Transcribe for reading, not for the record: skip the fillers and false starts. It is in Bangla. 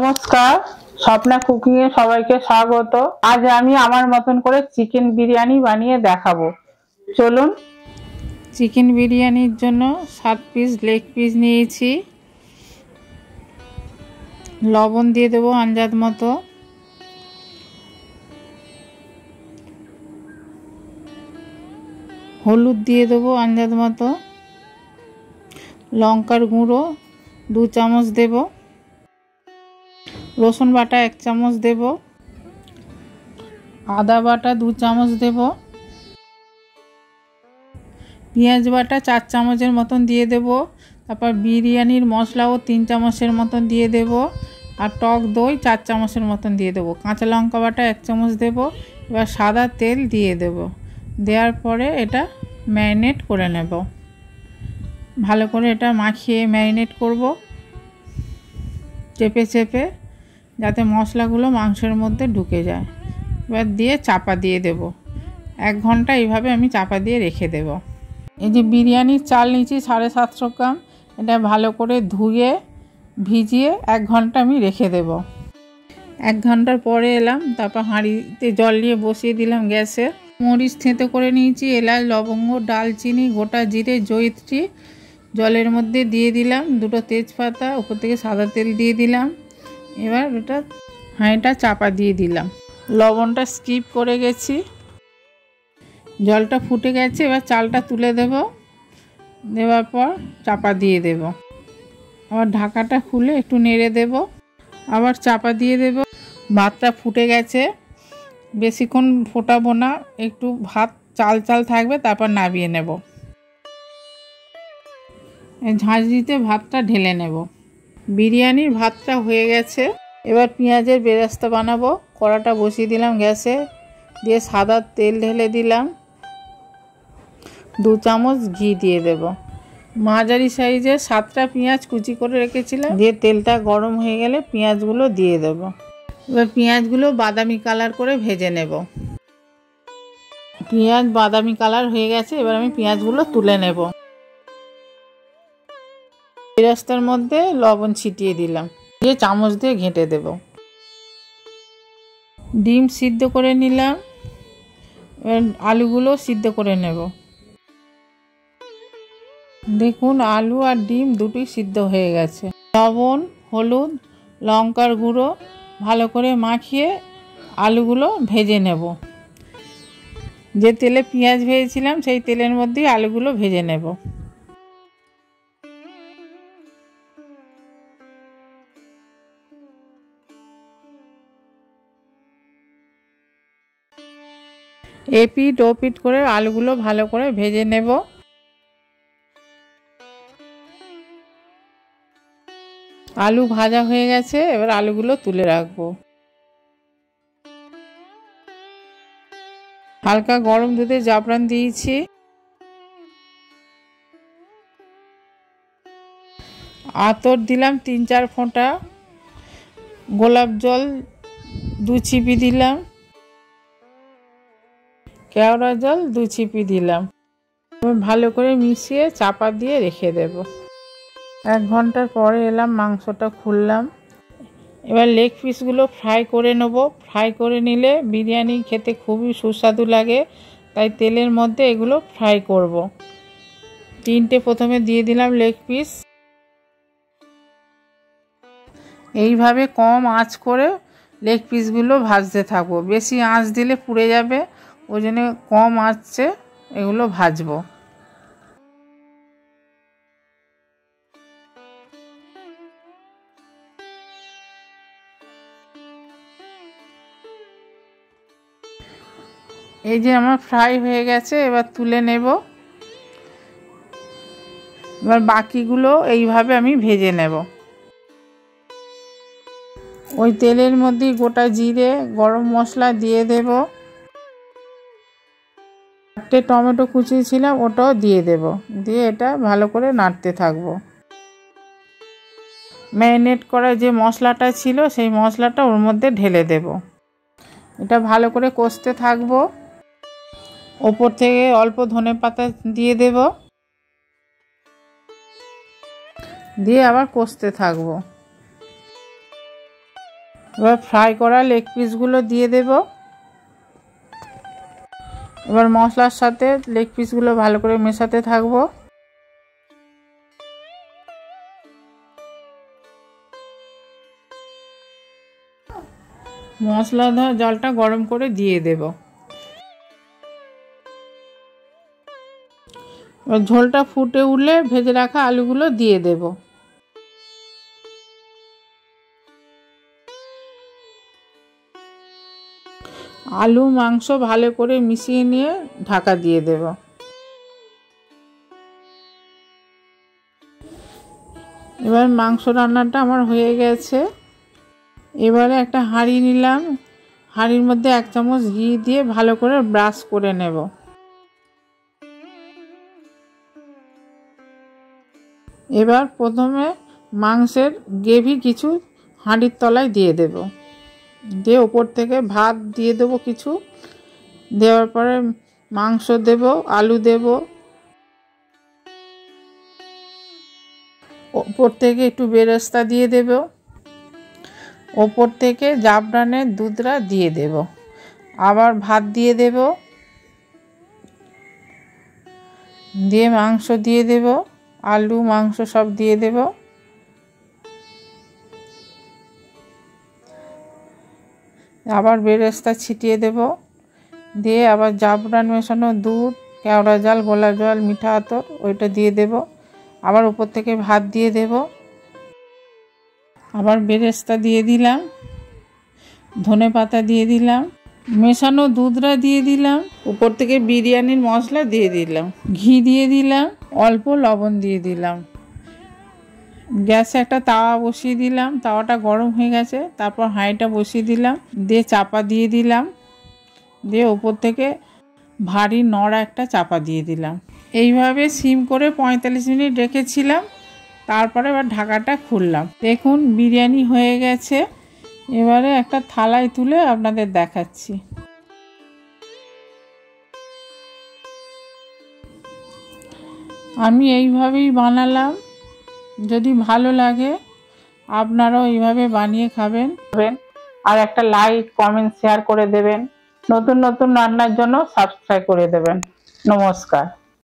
নমস্কার, স্বপ্না কুকিং এ সবাইকে স্বাগত। আজ আমি আমার মতন করে চিকেন বিরিয়ানি বানিয়ে দেখাবো। চলুন। চিকেন বিরিয়ানির জন্য 7 পিস লেগ পিস নিয়েছি। লবণ দিয়ে দেবো আন্দাজ মতো। হলুদ দিয়ে দেবো আন্দাজ মতো। লঙ্কার গুঁড়ো 2 চামচ দেব। রসুন বাটা 1 চামচ দেব। আদা বাটা 2 চামচ দেব। পেঁয়াজ বাটা 4 চামচের মতন দিয়ে দেব। তারপর বিরিয়ানির মশলাও 3 চামচের মতন দিয়ে দেব। আর টক দই 4 চামচের মতন দিয়ে দেব। কাঁচা লঙ্কা বাটা 1 চামচ দেব। এবার সাদা তেল দিয়ে দেব। দেওয়ার পরে এটা ম্যারিনেট করে নেব। ভালো করে এটা মাখিয়ে ম্যারিনেট করব, চেপে চেপে, যাতে মশলাগুলো মাংসের মধ্যে ঢুকে যায়। এবার দিয়ে চাপা দিয়ে দেব। 1 ঘন্টা এইভাবে আমি চাপা দিয়ে রেখে দেব। এই যে বিরিয়ানির চাল নিয়েছি 750 গ্রাম, এটা ভালো করে ধুয়ে ভিজিয়ে 1 ঘন্টা আমি রেখে দেব। 1 ঘন্টার পরে এলাম, তারপর হাঁড়িতে জল নিয়ে বসিয়ে দিলাম গ্যাসে। মরিচ থেঁতো করে নিয়েছি, এলাচ, লবঙ্গ, ডালচিনি, গোটা জিরে, জয়িত্রী জলের মধ্যে দিয়ে দিলাম। 2টো তেজপাতা, উপর থেকে সাদা তেল দিয়ে দিলাম। এবার ওটা হাঁড়িটা চাপা দিয়ে দিলাম। লবণটা স্কিপ করে গেছি। জলটা ফুটে গেছে, এবার চালটা তুলে দেব। দেওয়ার পর চাপা দিয়ে দেব। আবার ঢাকাটা খুলে একটু নেড়ে দেব, আবার চাপা দিয়ে দেব। ভাতটা ফুটে গেছে, বেশিক্ষণ ফোটাবো না, একটু ভাত চাল চাল থাকবে, তারপর নামিয়ে নেব। ঝাঁঝরিতে ভাতটা ঢেলে নেব। বিরিয়ানির ভাতটা হয়ে গেছে। এবার পেঁয়াজের বেরেস্তা বানাবো। কড়াটা বসিয়ে দিলাম গ্যাসে, দিয়ে সাদা তেল ঢেলে দিলাম। 2 চামচ ঘি দিয়ে দেব। মাঝারি সাইজের 7টা পেঁয়াজ কুচি করে রেখেছিলাম, দিয়ে তেলটা গরম হয়ে গেলে পেঁয়াজগুলো দিয়ে দেব। এবার পেঁয়াজগুলো বাদামি কালার করে ভেজে নেব। পেঁয়াজ বাদামি কালার হয়ে গেছে, এবার আমি পেঁয়াজগুলো তুলে নেব। বেরেস্তার মধ্যে লবণ ছিটিয়ে দিলাম, দিয়ে চামচ দিয়ে ঘেঁটে দেব। ডিম সিদ্ধ করে নিলাম, এবার আলুগুলো সিদ্ধ করে নেব। দেখুন, আলু আর ডিম দুটোই সিদ্ধ হয়ে গেছে। লবণ, হলুদ, লঙ্কার গুঁড়ো ভালো করে মাখিয়ে আলুগুলো ভেজে নেব। যে তেলে পেঁয়াজ ভেজেছিলাম সেই তেলের মধ্যেই আলুগুলো ভেজে নেব। এপিট ওপিট করে আলুগুলো ভালো করে ভেজে নেব। আলু ভাজা হয়ে গেছে, এবার আলুগুলো তুলে রাখবো। হালকা গরম দুধে জাফরান দিয়েছি। আতর দিলাম 3-4 ফোঁটা। গোলাপ জল 2 ছিপি দিলাম। কেওড়া জল 2 ছিপি দিলাম। ভালো করে মিশিয়ে চাপা দিয়ে রেখে দেব। 1 ঘন্টার পরে এলাম, মাংসটা খুললাম। এবার লেগ পিসগুলো ফ্রাই করে নেব। ফ্রাই করে নিলে বিরিয়ানি খেতে খুবই সুস্বাদু লাগে, তাই তেলের মধ্যে এগুলো ফ্রাই করব। 3টে প্রথমে দিয়ে দিলাম লেগ পিস। এইভাবে কম আঁচ করে লেগ পিসগুলো ভাজতে থাকবো। বেশি আঁচ দিলে পুড়ে যাবে, ওই জন্য কম আঁচে এগুলো ভাজবো। এই যে আমার ফ্রাই হয়ে গেছে, এবার তুলে নেব। এবার বাকিগুলো এইভাবে আমি ভেজে নেব। ওই তেলের মধ্যে গোটা জিরে, গরম মশলা দিয়ে দেব। 4টে টমেটো কুচিয়েছিলাম, ওটাও দিয়ে দেব। দিয়ে এটা ভালো করে নাড়তে থাকবো। ম্যারিনেট করা যে মশলাটা ছিল সেই মশলাটা ওর মধ্যে ঢেলে দেব। এটা ভালো করে কষতে থাকবো। ওপর থেকে অল্প ধনেপাতা দিয়ে দেব, দিয়ে আবার কষতে থাকবো। এবার ফ্রাই করা লেগ পিসগুলো দিয়ে দেব। এবার মশলার সাথে লেগ পিসগুলো ভালো করে মেশাতে থাকবো। মশলা ধোয়া জলটা গরম করে দিয়ে দেব। এবার ঝোলটা ফুটে উঠলে ভেজে রাখা আলুগুলো দিয়ে দেব। আলু মাংস ভালো করে মিশিয়ে নিয়ে ঢাকা দিয়ে দেব। এবার মাংস রান্নাটা আমার হয়ে গেছে। এবারে একটা হাঁড়ি নিলাম, হাঁড়ির মধ্যে 1 চামচ ঘি দিয়ে ভালো করে ব্রাশ করে নেব। এবার প্রথমে মাংসের গ্রেভি কিছু হাঁড়ির তলায় দিয়ে দেব, দিয়ে ওপর থেকে ভাত দিয়ে দেব কিছু, দেওয়ার পরে মাংস দেব, আলু দেব, ওপর থেকে একটু বেরেস্তা দিয়ে দেব, ওপর থেকে জাফরানের দুধরা দিয়ে দেব, আবার ভাত দিয়ে দেব, দিয়ে মাংস দিয়ে দেব, আলু মাংস সব দিয়ে দেব। আবার বেরেস্তা ছিটিয়ে দেব, দিয়ে আবার জাফরান মেশানো দুধ, কেওড়া জল, গোলা জল, মিঠা আতর ওইটা দিয়ে দেব, আবার উপর থেকে ভাত দিয়ে দেব, আবার বেরেস্তা দিয়ে দিলাম, ধনে পাতা দিয়ে দিলাম, মেশানো দুধরা দিয়ে দিলাম, উপর থেকে বিরিয়ানির মশলা দিয়ে দিলাম, ঘি দিয়ে দিলাম, অল্প লবণ দিয়ে দিলাম। গ্যাসে একটা তাওয়া বসিয়ে দিলাম, তাওয়াটা গরম হয়ে গেছে, তারপর হাঁড়িটা বসিয়ে দিলাম, দিয়ে চাপা দিয়ে দিলাম, দিয়ে ওপর থেকে ভারী নড়া একটা চাপা দিয়ে দিলাম। এইভাবে সিম করে 45 মিনিট রেখেছিলাম, তারপরে এবার ঢাকাটা খুললাম। দেখুন বিরিয়ানি হয়ে গেছে। এবারে একটা থালায় তুলে আপনাদের দেখাচ্ছি। আমি এইভাবেই বানালাম, যদি ভালো লাগে আপনারাও এইভাবে বানিয়ে খাবেন, আর একটা লাইক কমেন্ট শেয়ার করে দেবেন। নতুন নতুন রান্নার জন্য সাবস্ক্রাইব করে দেবেন। নমস্কার।